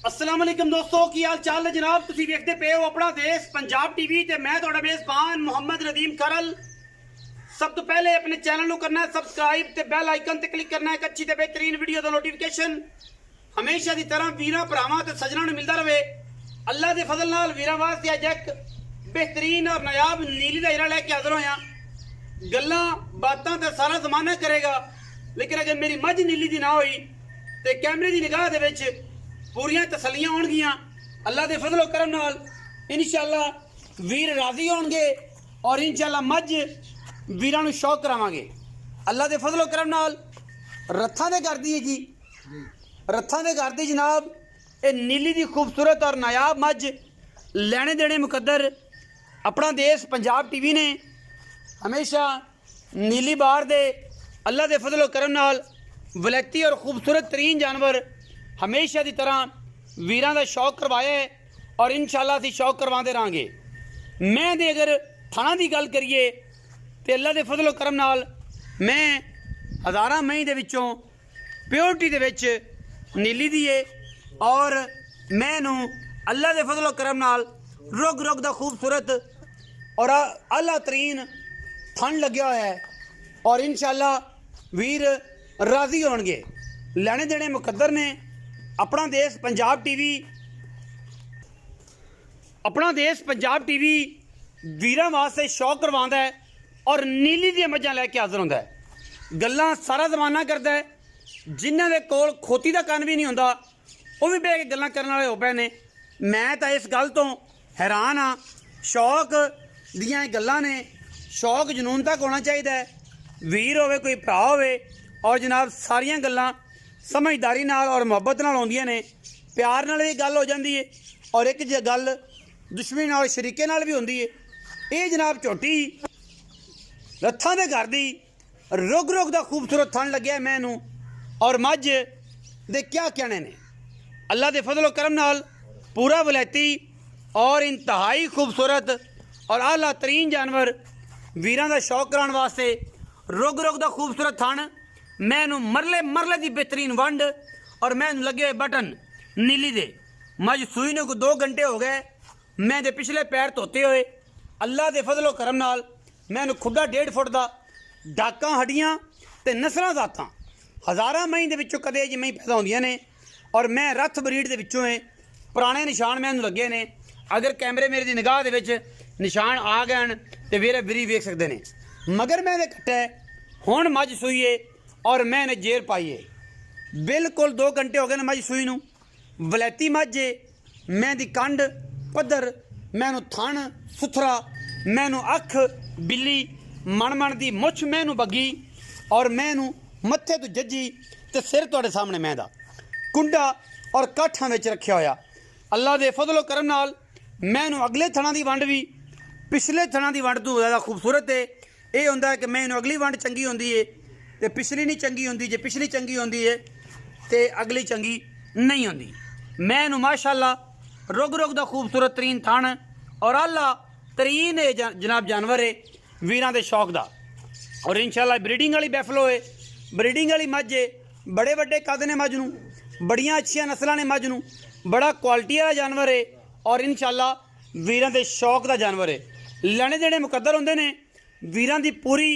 अस्सलाम वालेकुम दोस्तों की हाल चाल है जनाब। तुसी देखते पे हो अपना देश पंजाब टीवी ते मैं तुहाडा मेज़बान मोहम्मद नदीम करल। सब तो पहले अपने चैनल को करना है सब्सक्राइब ते बेल आइकन ते क्लिक करना है एक अच्छी ते बेहतरीन वीडियो का नोटिफिकेशन हमेशा की तरह वीरां भरावां ते सज्जनां नूं मिलदा रहे। अल्लाह के फजल नाल वीरां वास्ते अज एक बेहतरीन और नायाब नीली दा हीरा लैके हाज़र होया। गल्लां बातां ते सारा जमाना करेगा, लेकिन अगर मेरी मझ नीली दी ना हुई ते कैमरे की निगाह दे विच पूरियां तसलियां होणगियां। अल्लाह के फजलो करम नाल इंशाअल्लाह वीर राजी होणगे और इंशाअल्लाह मझ वीरां नूं शौक करावांगे। अल्लाह के फजलो करम नाल रथां दे घर दी है जी, रथां दे घर दी जनाब ये नीली दी खूबसूरत और नायाब मझ लैने देने मुकद्दर अपना देश पंजाब टीवी ने हमेशा नीली बार दे अल्लाह के फजलो करम नाल वलैती और खूबसूरत तरीन जानवर हमेशा की तरह वीरां का शौक करवाया है और इंशाअल्लाह असीं शौक करवाते रहांगे। मैं दे अगर थाना की गल करिए तो अल्लाह के फजलो करम नाल मैं हज़ारां मई दे विचों प्योरिटी दे विच नीली दी है और मैनू अल्लाह के फजलो करम नाल रुग रुग दा खूबसूरत और आला तरीन थन लग्या होया है और इंशाअल्लाह वीर राजी होणगे। लैने देने मुकद्दर ने अपना देश पंजाब टीवी वीरां वास्ते शौक करवांदा है और नीली दी मझां लैके हाज़र होंदा है। गल्लां सारा जमाना करदा है, जिन्हां दे कोल खोती दा कन भी नहीं हुंदा वो भी बह के गल्लां करन वाले हो पए ने। मैं तां इस गल तो हैरान हाँ। शौक दियां गल्लां ने, शौक जनून तक होना चाहिए। वीर होवे कोई भरा होवे और जनाब सारियां गल्लां समझदारी नाल और मुहब्बत नाल होंदियां ने, प्यार नाल भी गल हो जाती है और एक गल दुश्मनी नाल शरीके नाल भी होंदी है। ये जनाब झोटी रथां दे घर दी रुग रुग दा खूबसूरत थन लग्या मैनू और मझ दे क्या कहने ने। अल्लाह के फजलो करम नाल पूरा वलैती और इंतहाई खूबसूरत और आला तरीन जानवर वीरां दा शौक कराने वास्ते रुग रुग दा खूबसूरत थन मैनू मरले मरले की बेहतरीन वंड और मैनू लगे हुए बटन नीली दे। मझ सूई ने को 2 घंटे हो गए, मैं दे पिछले पैर धोते हुए अल्लाह के फजलो करम नाल मैनू खुदा 1.5 फुट का डाकां हड्डियां ते नस्लां जातां हज़ारां मई दे विचों कदे जी मई पैदा होंदियां ने और मैं रथ बरीड दे विचों है। पुराने निशान मैनू लगे ने, अगर कैमरे मेरे दी निगाह दे विच निशान आ गए तो वीरे वीरी वेख सकते हैं। मगर मैं कट्टा हुण मझ सूई है और मैंने जेर पाई है। बिल्कुल 2 घंटे हो गए मझ सूई नूं। वलैती मझ है, मैं दी कंड पद्धर, मैनू थन सुथरा, मैनू अख बिल्ली मन मन दी मुछ मैनू बगी और मैनू मत्थे तो जज्जी ते सिर तुहाडे सामने मैं दा कुंडा और काठां विच रखिया होया। अल्लाह दे फजलो करम नाल मैनू अगले थणा दी वंड भी पिछले थणा दी वंड तो ज़्यादा खूबसूरत है। ये होंदा है कि मैनू अगली वंड चंगी होंदी है तो पिछली नहीं चंगी होंदी, जे पिछली चंगी होंदी है तो अगली चंगी नहीं होंदी। मैनू माशाअल्लाह रुग रुग दा खूबसूरत तरीन थन और आला तरीन जनाब जानवर है वीरां दे शौक दा और इंशाअल्लाह ब्रीडिंग वाली बैफलो है, ब्रीडिंग वाली मझ है। बड़े वड्डे कद ने मझ नूं, बड़ियां अच्छियां नस्लां ने मझ नूं, बड़ा क्वालिटी वाला जानवर है और इंशाअल्लाह वीरां दे शौक दा जानवर है। लैने देने मुकद्दर होंदे ने वीरां दी पूरी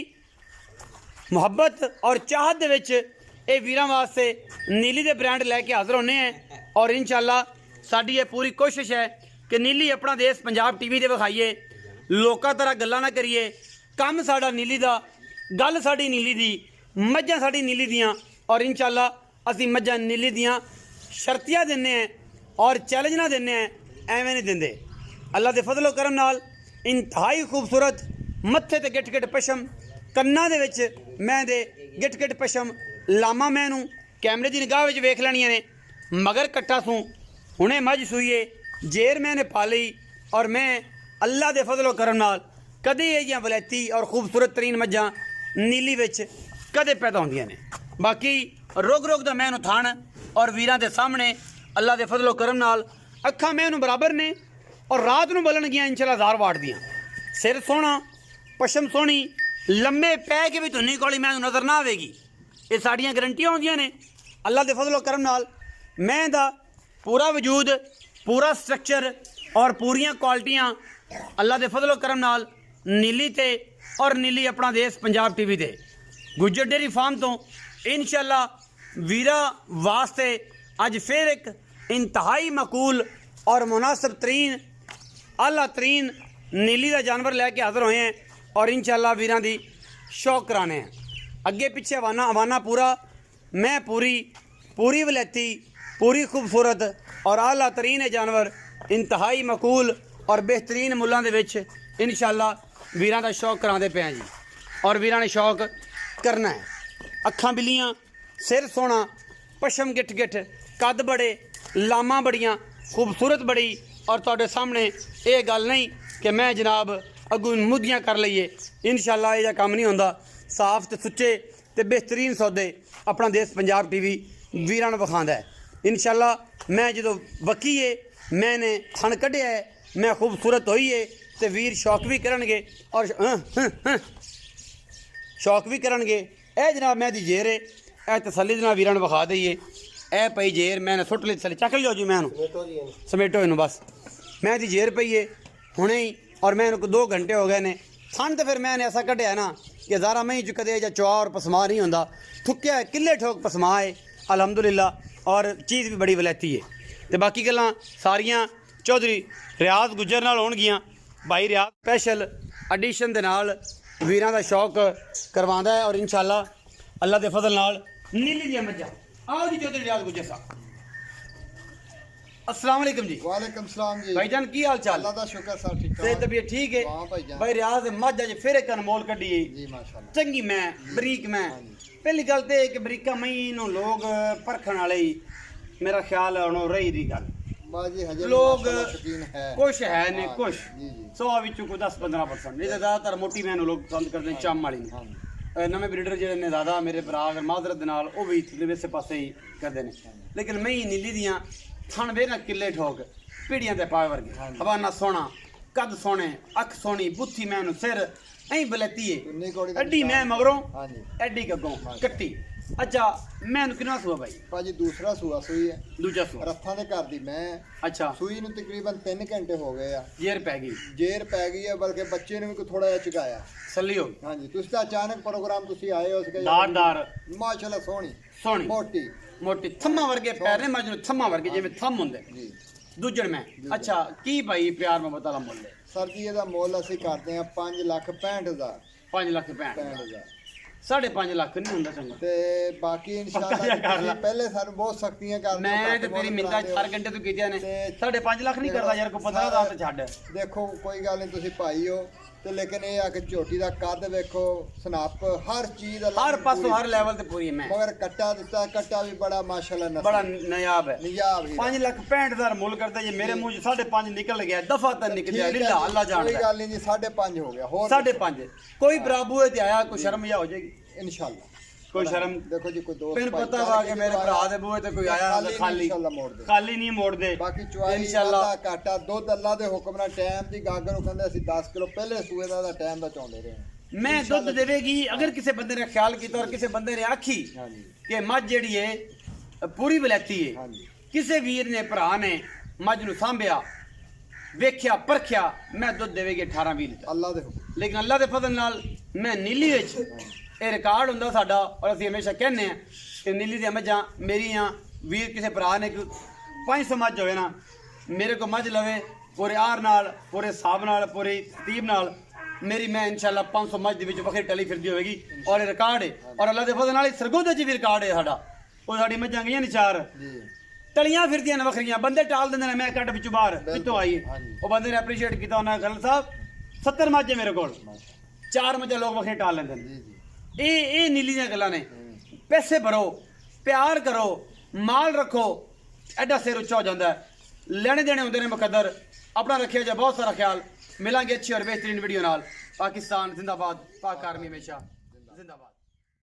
मुहब्बत और चाहत दे विच ये वीरां वास्ते नीली दे ब्रांड लैके हाज़र होने हैं और इंशाअल्लाह साडी ये पूरी कोशिश है कि नीली अपना देश पंजाब टीवी दे विखाइए, लोकां तरह गल्लां ना करिए। कम साडा नीली दा, गल साडी नीली दी, मझां साडी नीली दियां और इंशाअल्लाह असीं मझां नीली दियां शर्तियां दिंदे हैं और चैलेंज ना दिंदे हैं, एवें नहीं दिंदे। अल्लाह के फजलो करम नाल इंतहाई खूबसूरत मत्थे ते गिट गिट पशम, कन्ना दे विच मैं दे गिट गिट पशम लामा मैनू कैमरे की निगाह विच वेख लैणियां ने। मगर कट्टा सूं हुणे मझ सूईए जेर मैंने पा लई और मैं अल्लाह के फजलो करम नाल कदे इहियां वलैती और खूबसूरत तरीन मझां नीली विच कदे पैदा होंदियां ने। बाकी रुग रुग दा मैनू थन और वीरां दे सामने अल्लाह के फजलो करम नाल अखां मैनू बराबर ने और रात नूं बलन गियां इंशाअल्लाह 1000 वाट दियां। सिर सोहना, पशम सोहनी, लम्मे पै के भी धुन्नी कौली मैनू नज़र ना आवेगी। ये साड़ियाँ गारंटियां होंदियां ने। अल्लाह के फजलो करम नाल मैं दा पूरा वजूद, पूरा स्ट्रक्चर और पूरियां क्वालिटियां अल्लाह के फजलो करम नाल नीली ते और नीली अपना देश पंजाब टीवी ते गुज्जर डेयरी फार्म तो इंशाअल्लाह वीरा वास्ते अज फिर एक इंतहाई मकूल और मुनासिब तरीन आला तरीन नीली का जानवर लैके हाजिर होए हैं और इंशाअल्लाह वीरां दी शौक कराने हैं। अगे पिछे अवाना पूरा मैं पूरी वलैती पूरी खूबसूरत और आला तरीन है जानवर इंतहाई मकूल और बेहतरीन मुल्लां दे विच इंशाअल्लाह वीरां दा शौक करांदे पे हैं जी। और वीरां ने शौक करना है। अखां बिल्लियां, सिर सोहना, पशम गिठ गिठ, कद बड़े, लामा बड़ियां, खूबसूरत बड़ी और तुहाडे सामने ये गल नहीं कि मैं जनाब अगू मुद्दियां कर लईए। इंशाअल्लाह ये काम नहीं होंदा। साफ ते सुच्चे ते बेहतरीन सौदे अपना देश पंजाब टीवी वीरां नूं विखांदा है। इंशाअल्लाह मैं जो वकी है मैंने थन कढ़िया है, मैं खूबसूरत होई है तो वीर शौक भी करनगे और शौक भी करनगे। ए जनाब मैं दी जेर है, ए तसल्ली दे नाल वीरां नूं विखा दईए। ए पई जेर मैंने सुट ली तसल्ली, चक लियो जी मैं समेटो इनू बस। मैं दी जेर पई है हुणे ही और मैं इनको 2 घंटे हो गए ने। थन तो फिर मैंने ऐसा कढ़िया ना कि ज़ारा मैं ही कदे या चुआ और पसमा नहीं होंदा, थुक्या है किले ठोक पसमा है अलहमदुलिल्लाह और चीज़ भी बड़ी वलैती है। तो बाकी गल्लां सारियां चौधरी रियाज गुज्जर नाल होणगियां। भाई रियाज स्पैशल एडिशन दे नाल वीरां दा शौक करवांदा है और इंशाअल्लाह अल्लाह दे फजल नाल नीली दी मज्जां। आओ जी चौधरी रियाज गुज्जर साहब, अस्सलाम वालेकुम जी। वालेकुम सलाम जी। भाईजान की हाल चाल? अल्लाह दा शुक्र सर ठीक ते ठाक। तबीयत ठीक है? हां भाईजान। भाई रियाज मज्ज अज फिर एक अनमोल कड्डी जी माशाल्लाह। चंगी मैं बरीक मैं। पहली गल तो कि बरीका मई नूं लोग परखण वाले ही मेरा ख्याल है हुण रही दी गल बाजी हजे लोग शौकीन है। कुछ है ने हाँ, कुछ जी जी 100 विचों कोई 10-15% नहीं तो ज़्यादातर मोटी मैनू लोग पसंद करते हैं चम वाली हाँ नवे ब्रीडर ਜਿਹੜੇ ਨੇ ज़्यादा मेरे भरा अगर माजरत ਦੇ ਨਾਲ ਉਹ ਵੀ ਇਸੇ ਪਾਸੇ ਹੀ ਕਰਦੇ ਨੇ। लेकिन मई नीली दियां थन वे ना किले ठोक पीढ़ियां ते पाए वर्गे हवाना सोना कद सोने अख सोनी बुत्थी मैनू सिर ऐ बलैती है उन्नी कोड़ी दा एडी मैं मगरों हाँ जी एडी कगों कट्टी। अच्छा मैनू कितना सुआ भाई? भाजी दूसरा सूआ सूई है दूजा सुआ रत्थां दे घर दी मैं अच्छा सूई ਨੂੰ ਤਕਰੀਬਨ 3 ਘੰਟੇ ਹੋ ਗਏ ਆ। जेर पै गई ਜੇਰ ਪੈ ਗਈ ਹੈ ਬਲਕਿ ਬੱਚੇ ਨੂੰ ਵੀ ਕੋਈ ਥੋੜਾ ਜਿਹਾ ਚੁਕਾਇਆ। सली हो गई ਹਾਂਜੀ ਤੁਸੀਂ ਤਾਂ ਅਚਾਨਕ ਪ੍ਰੋਗਰਾਮ ਤੁਸੀਂ ਆਏ ਹੋ ਸਕੇ दार ਮਾਸ਼ਾਅੱਲਾ ਸੋਹਣੀ सोनी ਮੋਟੀ मोटी थम्मा वर्गे पैर ने मजनू थम्मा वर्गे जिवें थम हुंदे ਜੀ दूजण में। अच्छा की भाई प्यार मोहब्बत वाला मुल है? ਸਰ ਜੀ ਇਹਦਾ ਮੁੱਲ ਅਸੀਂ ਕਰਦੇ ਆ 5,65,000 5 ਲੱਖ पैंठ 65,000 5.5 ਲੱਖ ਨਹੀਂ ਹੁੰਦਾ ਚੰਗਾ। ਤੇ ਬਾਕੀ ਪੱਕਾ ਜਿਹਾ ਕਰ ਇਨਸ਼ਾਅੱਲਾ ਲਾ। ਪਹਿਲੇ ਸਾਨੂੰ ਬਹੁਤ ਸਖਤੀਆਂ ਕਰਦੇ ਮੈਂ ਤੇ ਤੇਰੀ ਮਿੰਦਾ 4 ਘੰਟੇ ਤੋਂ ਕੀਤੀਆਂ ਨੇ 5.5 ਲੱਖ ਨਹੀਂ ਕਰਦਾ ਯਾਰ, ਕੋ 15,000 ਤੇ ਛੱਡ। ਦੇਖੋ ਕੋਈ ਗੱਲ ਨਹੀਂ ਤੁਸੀਂ ਭਾਈ ਹੋ ਤੇ ਲੇਕਿਨ ਇਹ ਆ ਕਿ ਝੋਟੀ ਦਾ ਕੱਦ ਵੇਖੋ ਸਨਾਪ ਹਰ ਚੀਜ਼ ਦਾ ਹਰ ਪਾਸੋਂ ਹਰ ਲੈਵਲ ਤੇ ਪੂਰੀ ਮੈਂ ਮਗਰ ਕੱਟਾ ਦਿੱਤਾ ਕੱਟਾ ਵੀ ਬੜਾ ਮਾਸ਼ਾਅੱਲਾ ਨਸਲ ਬੜਾ ਨਿਆਬ ਹੈ। ਨਿਜਾਬ ਹੀ 5,65,000 ਮੁੱਲ ਕਰਦਾ ਜੇ ਮੇਰੇ ਮੂੰਹ 'ਚ 5.5 ਨਿਕਲ ਗਿਆ ਦਫਾ ਤਾਂ ਨਿਕਲ ਗਿਆ ਠੀਕ ਹੈ ਲੀਲਾ ਜੀ, ਅੱਲਾ ਕੋਈ ਜਾਣਦਾ। ਗੱਲ ਨਹੀਂ ਜੀ 5.5 ਹੋ ਗਿਆ ਹੋਰ 5.5 ਕੋਈ ਬਰਾਬੂ ਤੇ ਆਇਆ ਕੋਈ ਸ਼ਰਮ ਜਾਂ ਹੋ ਜਾਏਗੀ ਇਨਸ਼ਾਅੱਲਾ ਕੋਈ ਸ਼ਰਮ। ਦੇਖੋ ਜੀ ਕੋਈ ਦੋਸਤ ਤੈਨੂੰ ਭਾਈ ਪਤਾ ਚੱਲ ਵਾ ਕੇ ਕਿ ਮੇਰੇ ਜਦੋਂ ਭਰਾ ਦੇ ਬੂਹੇ ਤੇ ਕੋਈ ਆਇਆ ਹੁੰਦਾ ਖਾਲੀ ਇਨਸ਼ਾਅੱਲਾ ਮੋੜ ਦੇ ਖਾਲੀ ਨਹੀਂ ਮੋੜਦੇ। ਬਾਕੀ ਚੁਆਈ ਇਨਸ਼ਾਅੱਲਾ ਦਾ ਘਾਟਾ ਦੁੱਧ ਅੱਲਾ ਦੇ ਹੁਕਮ ਨਾਲ ਟਾਈਮ ਦੀ ਗਾਗਰ ਨੂੰ ਕਹਿੰਦੇ ਅਸੀਂ 10 ਕਿਲੋ ਪਹਿਲੇ ਸੂਏ ਦਾ ਟਾਈਮ ਦਾ ਚਾਹੁੰਦੇ ਰਹੇ ਹਾਂ। ਮੈਂ ਦੁੱਧ ਦੇਵੇਗੀ ਅਗਰ ਕਿਸੇ ਬੰਦੇ ਨੇ ਖਿਆਲ ਕੀਤਾ ਔਰ ਕਿਸੇ ਬੰਦੇ ਨੇ ਆਖੀ ਹਾਂਜੀ ਕਿ ਮੱਝ ਜਿਹੜੀ ਹੈ ਪੂਰੀ ਵਲੈਤੀ ਹੈ, ਹਾਂਜੀ ਕਿਸੇ ਵੀਰ ਨੇ ਭਰਾ ਨੇ ਮੱਝ ਨੂੰ ਸਾਂਭਿਆ ਵੇਖਿਆ ਪਰਖਿਆ ਮੈਂ ਦੁੱਧ ਦੇਵੇਗੀ 18-20 ਲੀਟਰ। ਅੱਲਾ ਦੇ ਹੁਕਮ ਲੇਕਿਨ ਅੱਲਾ ਦੇ ਫਜ਼ਲ ਨਾਲ ਮੈਂ ਨੀਲੀ ਵਿੱਚ ਇਹ ਰਿਕਾਰਡ ਹੁੰਦਾ ਸਾਡਾ ਔਰ ਅਸੀਂ ਹਮੇਸ਼ਾ ਕਹਿੰਦੇ ਆ ਕਿ ਨੀਲੀ ਦੀਆਂ ਮੱਝਾਂ ਮੇਰੀਆਂ ਵੀਰ ਕਿਸੇ ਭਰਾ ਨੇ 500 ਮੱਝ ਹੋਵੇ ਨਾ ਮੇਰੇ ਕੋਲ ਮੱਝ ਲਵੇ ਪੂਰੇ ਆਰ ਨਾਲ ਪੂਰੇ ਹਿਸਾਬ ਨਾਲ ਪੂਰੀ ਤਰਤੀਬ ਨਾਲ ਮੇਰੀ ਮੈਂ ਇਨਸ਼ਾਅੱਲਾ 500 ਮੱਝ ਦੇ ਵਿੱਚ ਵੱਖਰੀ ਟਲੀ ਫਿਰਦੀ ਹੋਵੇਗੀ ਔਰ ਇਹ ਰਿਕਾਰਡ ਹੈ ਔਰ ਅੱਲਾ ਦੇ ਫਜ਼ਲ ਨਾਲ ਸਰਗੋਧੇ 'ਚ ਵੀ ਰਿਕਾਰਡ ਹੈ ਸਾਡਾ। ਉਹ ਸਾਡੀ ਮੱਝਾਂ ਗਈਆਂ ਨੇ 4 ਜੀ ਟਲੀਆਂ ਫਿਰਦੀਆਂ ਨੇ ਵੱਖਰੀਆਂ, ਬੰਦੇ ਟਾਲ ਦਿੰਦੇ ਨੇ ਮੈਂ ਕੱਢ ਵਿੱਚੋਂ ਬਾਹਰ ਕਿੱਥੋਂ ਆਈ। ਉਹ ਬੰਦੇ ਨੇ ਐਪਰੀਸ਼ੀਏਟ ਕੀਤਾ ਉਹਨਾਂ ਗੱਲ ਸਾਹਿਬ 70 ਮੱਝ ਹੈ ਮੇਰੇ ਕੋਲ 4 ਮੱਝਾਂ ਲੋਕ ਵੱਖਰੇ ਟਾਲ ਲੈਂਦੇ ਨੇ। ਜੀ ਜੀ ਇਹ ਨੀਲੀ ਦੀਆਂ ਗੱਲਾਂ ਨੇ। ਪੈਸੇ ਭਰੋ ਪਿਆਰ ਕਰੋ ਮਾਲ ਰੱਖੋ ਐਡਾ ਸਿਰ ਉੱਚਾ ਹੋ ਜਾਂਦਾ ਹੈ। ਲੈਣੇ ਦੇਣੇ ਹੁੰਦੇ ਨੇ ਮੁਕੱਦਰ। ਆਪਣਾ ਰੱਖਿਆ ਜਾ ਬਹੁਤ ਸਾਰਾ ਖਿਆਲ। ਮਿਲਾਂਗੇ ਅੱਛੀ ਔਰ बेहतरीन वीडियो नाल। पाकिस्तान जिंदाबाद, पाक आर्मी हमेशा जिंदाबाद।